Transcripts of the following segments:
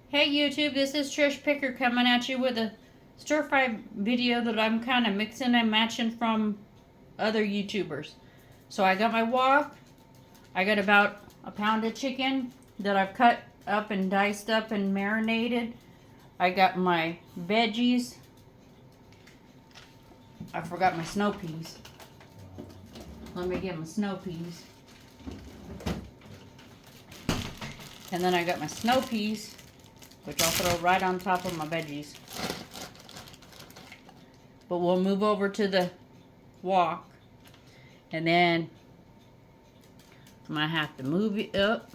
Hey YouTube, this is Trish Picker coming at you with a stir fry video that I'm kind of mixing and matching from other YouTubers. So I got my wok, I got about a pound of chicken that I've cut up and diced up and marinated. I got my veggies. I forgot my snow peas. Let me get my snow peas. And then I got my snow peas, which I'll throw right on top of my veggies. But we'll move over to the wok, and then I might have to move it up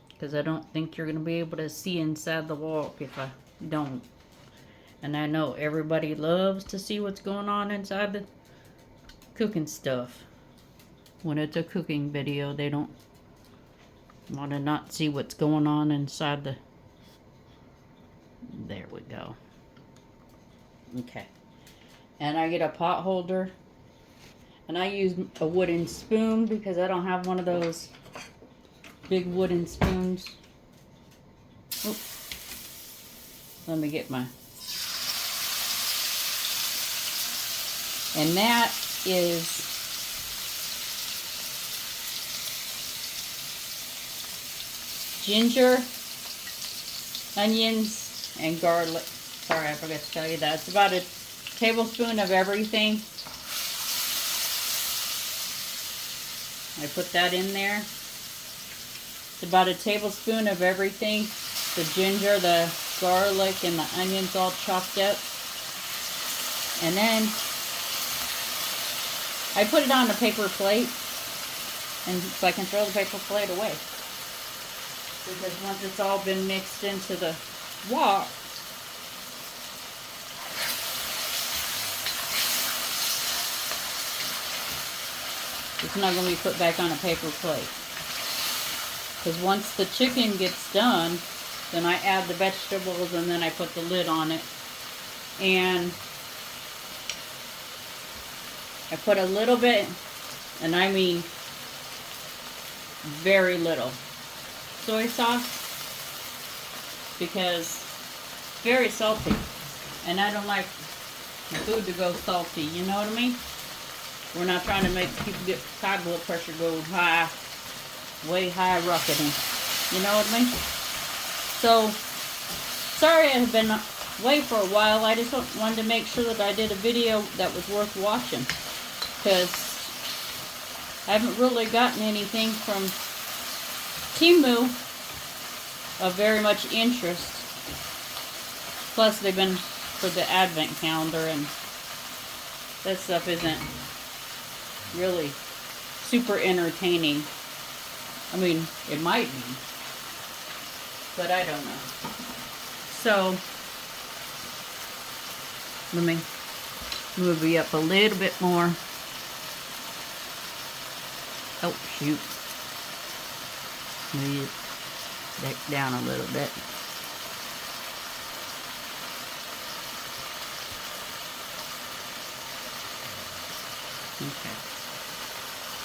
because I don't think you're going to be able to see inside the wok if I don't. And I know everybody loves to see what's going on inside the cooking stuff. When it's a cooking video, they don't want to not see what's going on inside the... There we go. Okay. And I get a pot holder. And I use a wooden spoon because I don't have one of those big wooden spoons. Oops. Let me get my... And that is ginger, onions, and garlic. Sorry, I forgot to tell you that. It's about a tablespoon of everything. I put that in there. It's about a tablespoon of everything. The ginger, the garlic, and the onions all chopped up. And then I put it on a paper plate, and so I can throw the paper plate away. Because once it's all been mixed into the wok, it's not going to be put back on a paper plate. Because once the chicken gets done, then I add the vegetables and then I put the lid on it. And I put a little bit, and I mean very little, soy sauce, because it's very salty. And I don't like my food to go salty, you know what I mean? We're not trying to make people get high blood pressure go high, way high rocketing. You know what I mean? So, sorry I've been away for a while. I just wanted to make sure that I did a video that was worth watching. Because I haven't really gotten anything from Temu of very much interest. Plus they've been for the advent calendar, and that stuff isn't really super entertaining. I mean, it might be, but I don't know. So, let me move you up a little bit more. Oh, shoot. Move it back down a little bit. Okay.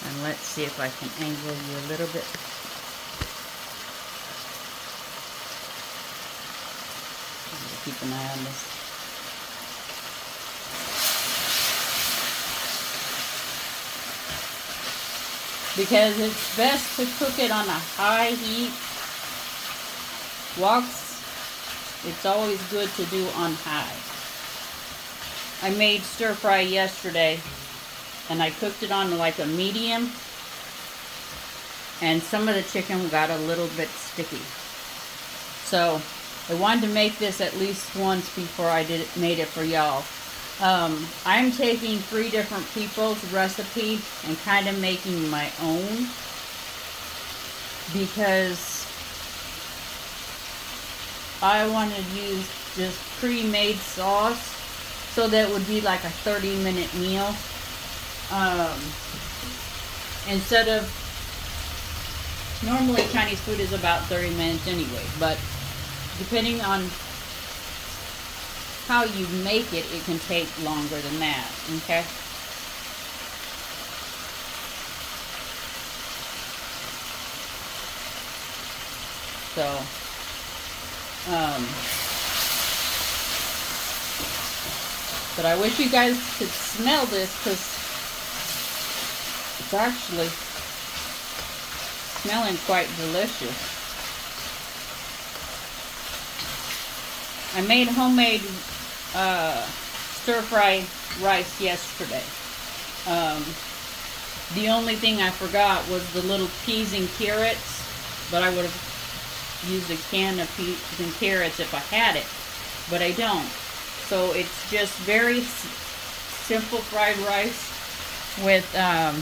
And let's see if I can angle you a little bit. Keep an eye on this. Because it's best to cook it on a high heat. Woks, it's always good to do on high. I made stir fry yesterday, and I cooked it on like a medium, and some of the chicken got a little bit sticky. So I wanted to make this at least once before I made it for y'all. I'm taking 3 different people's recipe and kind of making my own, because I want to use just pre-made sauce, so that it would be like a 30-minute meal. Instead of, normally Chinese food is about 30 minutes anyway, but depending on how you make it, it can take longer than that, okay? So, but I wish you guys could smell this, because it's actually smelling quite delicious. I made homemade stir-fry rice yesterday. The only thing I forgot was the little peas and carrots, but I would have used a can of peas and carrots if I had it, but I don't. So it's just very simple fried rice with a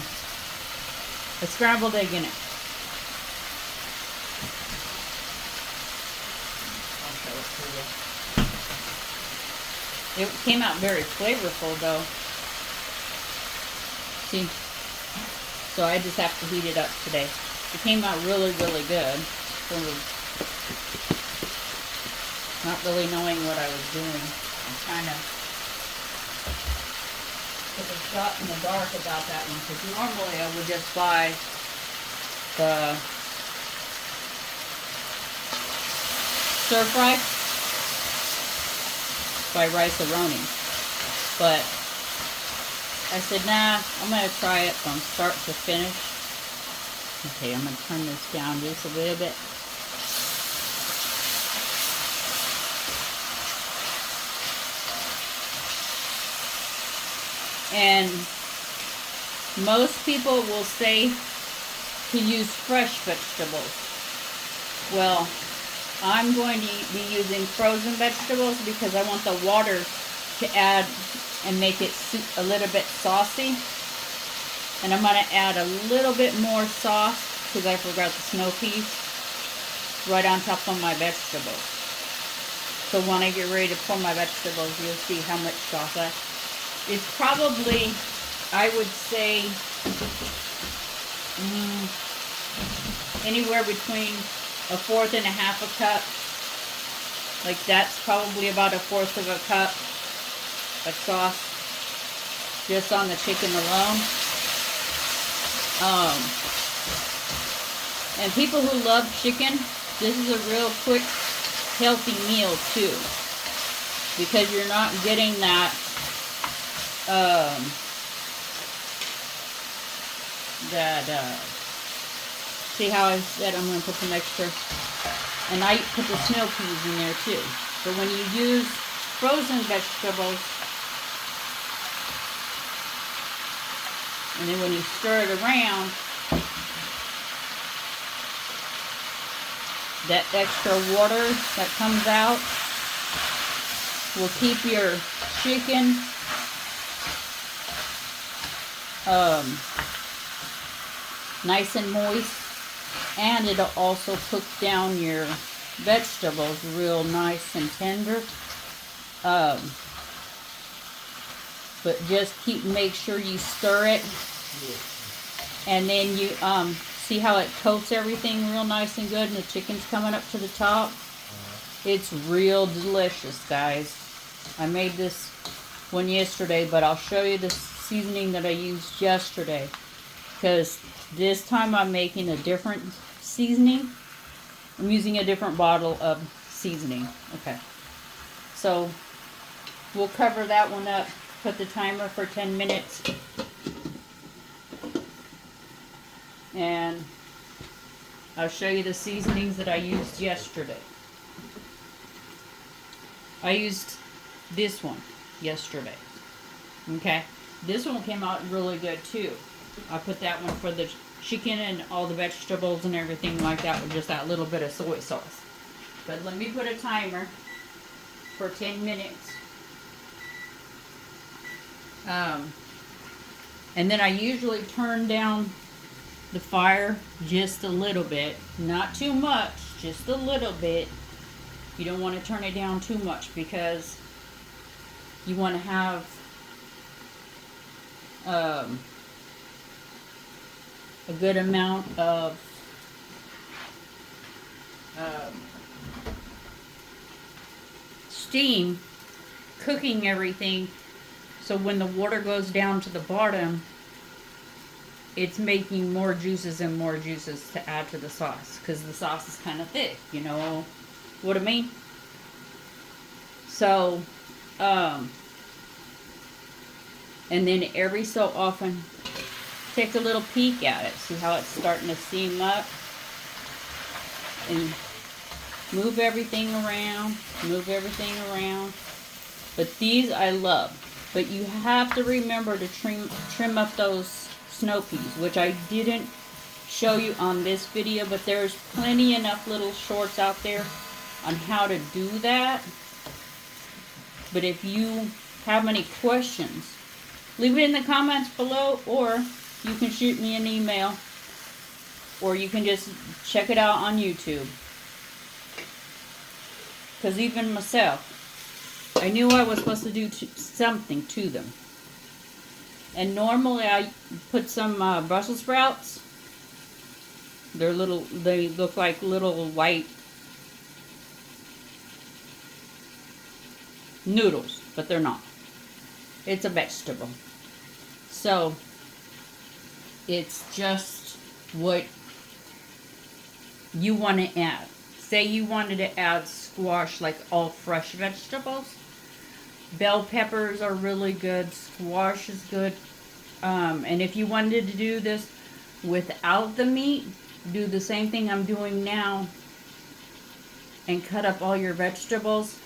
scrambled egg in it. I'll show it to you. It came out very flavorful though. See? So I just have to heat it up today. It came out really, really good. So not really knowing what I was doing. I'm kind of took a shot in the dark about that one, because normally I would just buy the stir fry by Rice-A-Roni, but I said, nah, I'm going to try it from start to finish. Okay, I'm going to turn this down just a little bit. And most people will say to use fresh vegetables. Well, I'm going to be using frozen vegetables because I want the water to add and make it a little bit saucy. And I'm going to add a little bit more sauce, because I forgot the snow peas, right on top of my vegetables. So when I get ready to pour my vegetables, you'll see how much sauce I... It's probably, I would say, anywhere between 1/4 and 1/2 cup. Like that's probably about 1/4 of a cup of sauce just on the chicken alone. And people who love chicken, this is a real quick, healthy meal too, because you're not getting that see how I said I'm going to put some extra, and I put the snow peas in there too. But when you use frozen vegetables, and then when you stir it around, that extra water that comes out will keep your chicken nice and moist, and it'll also cook down your vegetables real nice and tender. But just make sure you stir it, and then you see how it coats everything real nice and good, and the chicken's coming up to the top. It's real delicious, guys. I made this one yesterday, but I'll show you the seasoning that I used yesterday, because this time I'm making a different seasoning. I'm using a different bottle of seasoning. Okay, so we'll cover that one up, put the timer for 10 minutes, and I'll show you the seasonings that I used yesterday. I used this one yesterday. Okay, this one came out really good too. I put that one for the chicken and all the vegetables and everything like that with just that little bit of soy sauce. But let me put a timer for 10 minutes. And then I usually turn down the fire just a little bit. Not too much, just a little bit. You don't want to turn it down too much, because you want to have a good amount of steam cooking everything, so when the water goes down to the bottom, it's making more juices and more juices to add to the sauce, because the sauce is kind of thick, you know what I mean? So, and then every so often, take a little peek at it. See how it's starting to steam up? And move everything around. Move everything around. But these I love. But you have to remember to trim up those snow peas, which I didn't show you on this video, but there's plenty enough little shorts out there on how to do that. But if you have any questions, leave it in the comments below, or you can shoot me an email, or you can just check it out on YouTube. Because even myself, I knew I was supposed to do something to them. And normally I put some Brussels sprouts. They're little, they look like little white noodles, but they're not. It's a vegetable. So, it's just what you want to add. Say you wanted to add squash, like all fresh vegetables. Bell peppers are really good. Squash is good. And if you wanted to do this without the meat, do the same thing I'm doing now and cut up all your vegetables.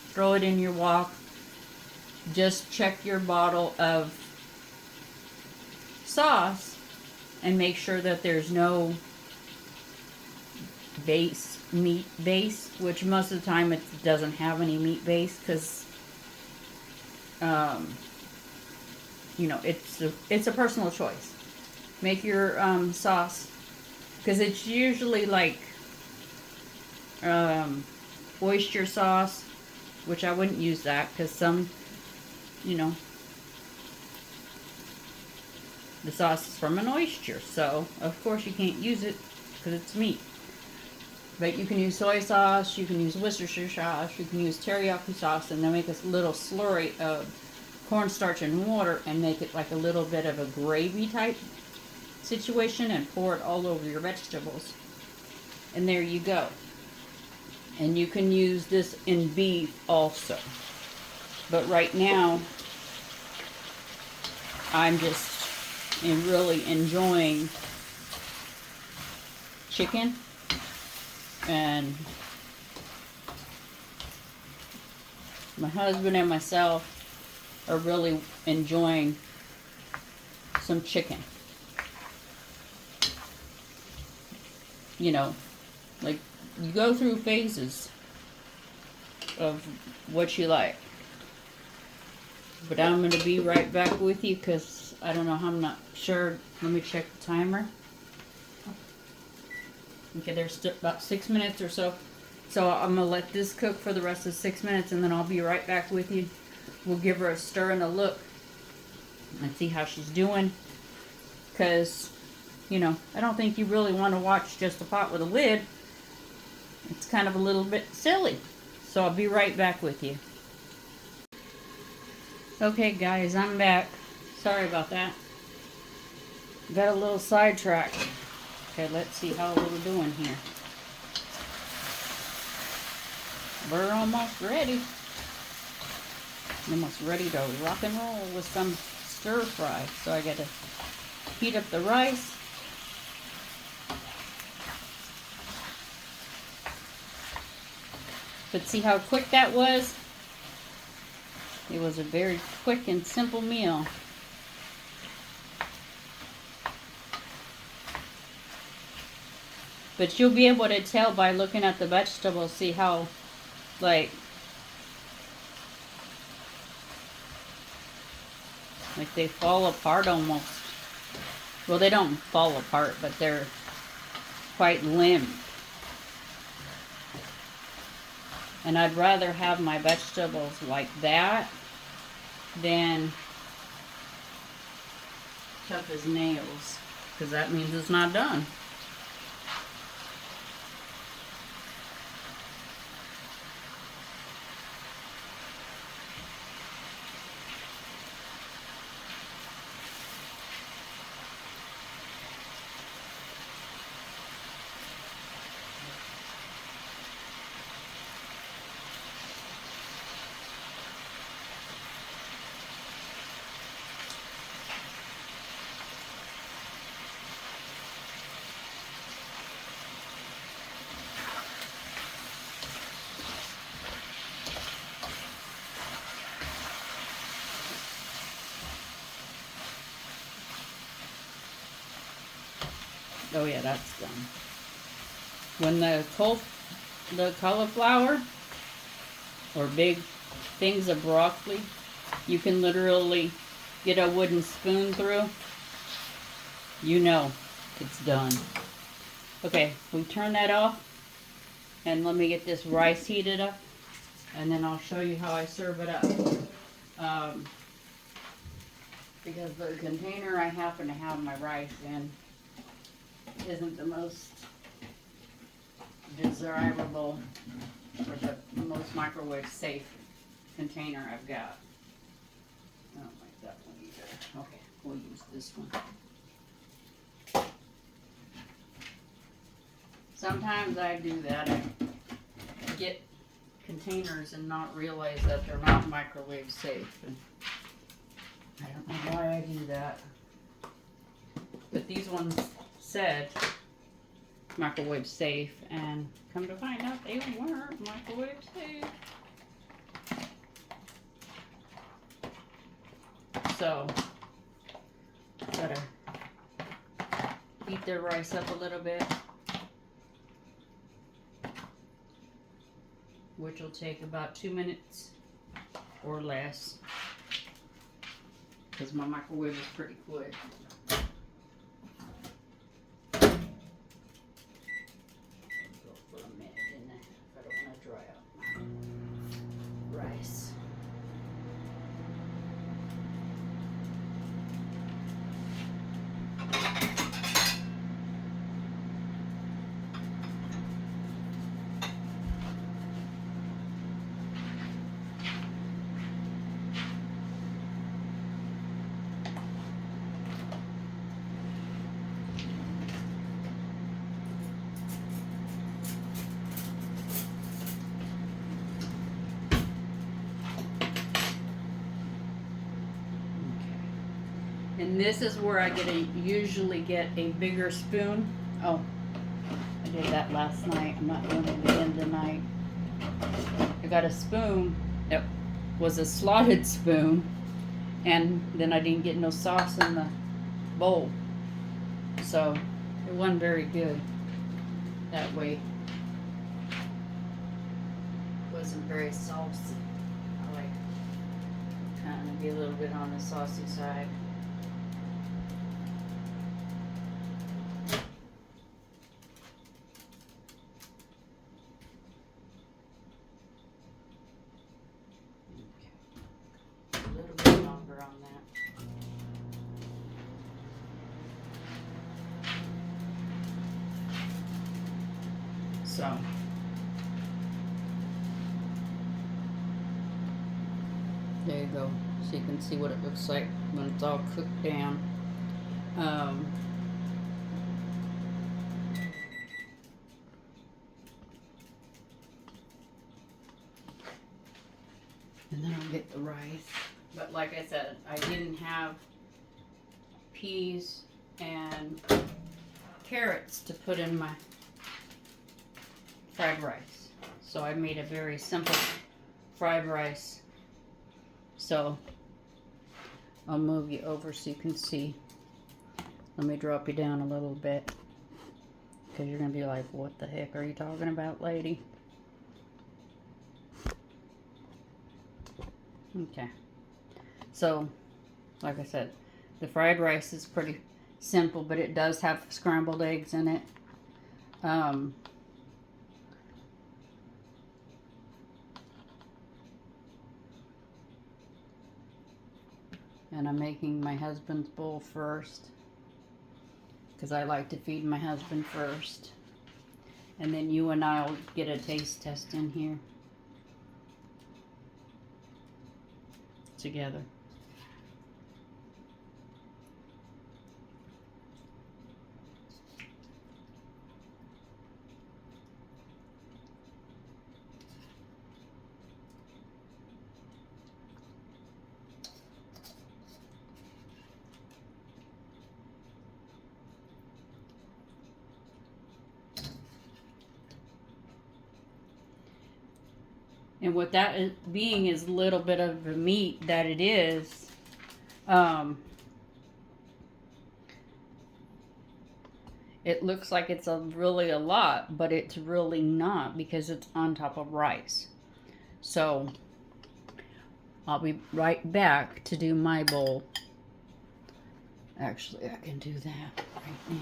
Throw it in your wok. Just check your bottle of sauce and make sure that there's no meat base, which most of the time it doesn't have any meat base, because you know, it's a personal choice. Make your sauce, because it's usually like oyster sauce, which I wouldn't use that, because some, you know, the sauce is from an oyster, so of course you can't use it because it's meat. But you can use soy sauce, you can use Worcestershire sauce, you can use teriyaki sauce, and then make a little slurry of cornstarch and water and make it like a little bit of a gravy type situation and pour it all over your vegetables. And there you go. And you can use this in beef also. But right now, I'm just really enjoying chicken. And my husband and myself are really enjoying some chicken. You know, like, you go through phases of what you like. But I'm going to be right back with you, because I don't know, I'm not sure. Let me check the timer. Okay, there's about 6 minutes or so. So I'm going to let this cook for the rest of 6 minutes, and then I'll be right back with you. We'll give her a stir and a look and see how she's doing. Because, you know, I don't think you really want to watch just a pot with a lid. It's kind of a little bit silly. So I'll be right back with you. Okay guys, I'm back. Sorry about that. Got a little sidetracked. Okay, let's see how we're doing here. We're almost ready. Almost ready to rock and roll with some stir fry. So I gotta heat up the rice. But see how quick that was? It was a very quick and simple meal. But you'll be able to tell by looking at the vegetables, see how, like they fall apart almost. Well, they don't fall apart, but they're quite limp. And I'd rather have my vegetables like that than tough as nails, because that means it's not done. Oh yeah, that's done. When the cauliflower or big things of broccoli, you can literally get a wooden spoon through, you know it's done. Okay, we turn that off, and let me get this rice heated up, and then I'll show you how I serve it up. Because the container I happen to have my rice in isn't the most desirable or the most microwave safe container I've got. I don't like that one either. Okay, we'll use this one. Sometimes I do that. I get containers and not realize that they're not microwave safe. And I don't know why I do that. But these ones said microwave safe, and come to find out they weren't microwave safe. So, gotta heat their rice up a little bit, which will take about 2 minutes or less, because my microwave is pretty quick. Go for a minute in there if I don't want to dry out my rice. And this is where I usually get a bigger spoon. Oh, I did that last night. I'm not doing it again tonight. I got a spoon that was a slotted spoon, and then I didn't get no sauce in the bowl. So it wasn't very good that way. It wasn't very saucy. I like kind of be a little bit on the saucy side. So, there you go. So you can see what it looks like when it's all cooked down. And then I'll get the rice. But like I said, I didn't have peas and carrots to put in my fried rice. So I made a very simple fried rice. So I'll move you over so you can see. Let me drop you down a little bit, because you're going to be like, what the heck are you talking about, lady? Okay. So, like I said, the fried rice is pretty simple, but it does have scrambled eggs in it. And I'm making my husband's bowl first, because I like to feed my husband first. And then you and I will get a taste test in here together. And what that is, being is a little bit of the meat that it is, It looks like it's really a lot, but it's really not because it's on top of rice. So I'll be right back to do my bowl. Actually, I can do that right now.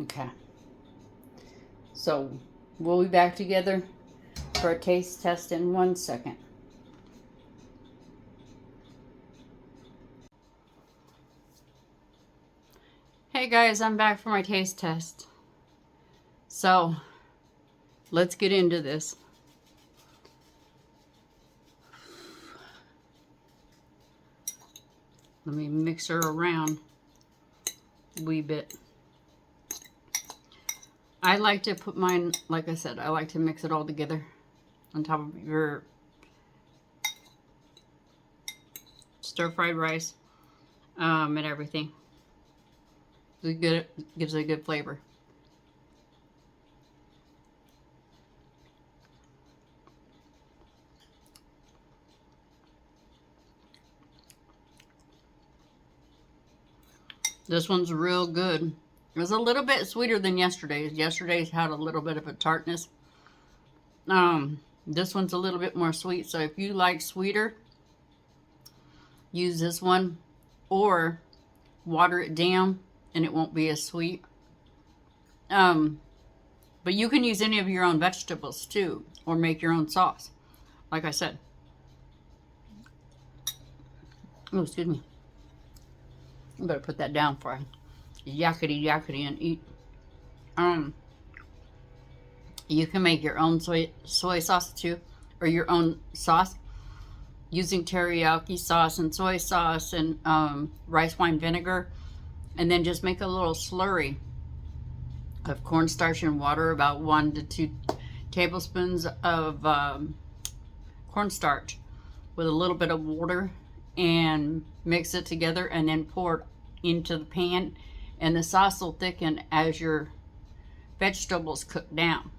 Okay. So we'll be back together for a taste test in 1 second. Hey guys, I'm back for my taste test. So let's get into this. Let me mix her around a wee bit. I like to put mine, like I said, I like to mix it all together on top of your stir-fried rice and everything. It gives it a good flavor. This one's real good. It was a little bit sweeter than yesterday's. Yesterday's had a little bit of a tartness. This one's a little bit more sweet. So if you like sweeter, use this one or water it down and it won't be as sweet. But you can use any of your own vegetables too, or make your own sauce. Like I said. Oh, excuse me. I better put that down for yakety and eat. You can make your own soy sauce too, or your own sauce using teriyaki sauce and soy sauce and rice wine vinegar, and then just make a little slurry of cornstarch and water, about 1 to 2 tablespoons of cornstarch with a little bit of water, and mix it together and then pour it into the pan, and the sauce will thicken as your vegetables cook down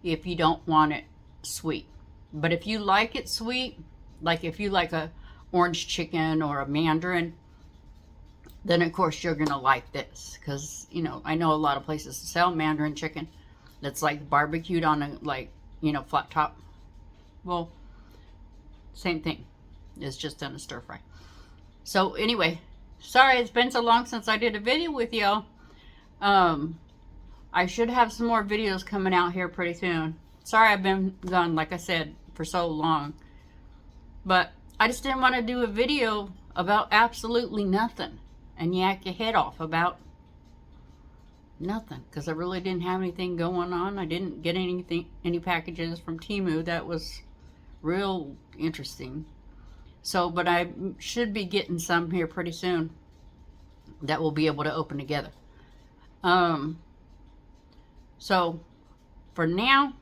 if you don't want it sweet. But if you like it sweet, like if you like a orange chicken or a mandarin, then of course you're gonna like this, because you know, I know a lot of places sell mandarin chicken that's like barbecued on a, like, you know, flat top. Well, same thing. It's just done a stir fry. So anyway, sorry it's been so long since I did a video with y'all. I should have some more videos coming out here pretty soon. Sorry I've been gone, like I said, for so long. But I just didn't want to do a video about absolutely nothing and yak your head off about nothing, because I really didn't have anything going on. I didn't get any packages from Temu that was real interesting. So, but I should be getting some here pretty soon that we'll be able to open together. So, for now,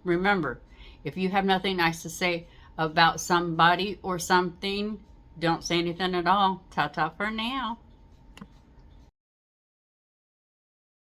remember, if you have nothing nice to say about somebody or something, don't say anything at all. Ta-ta for now.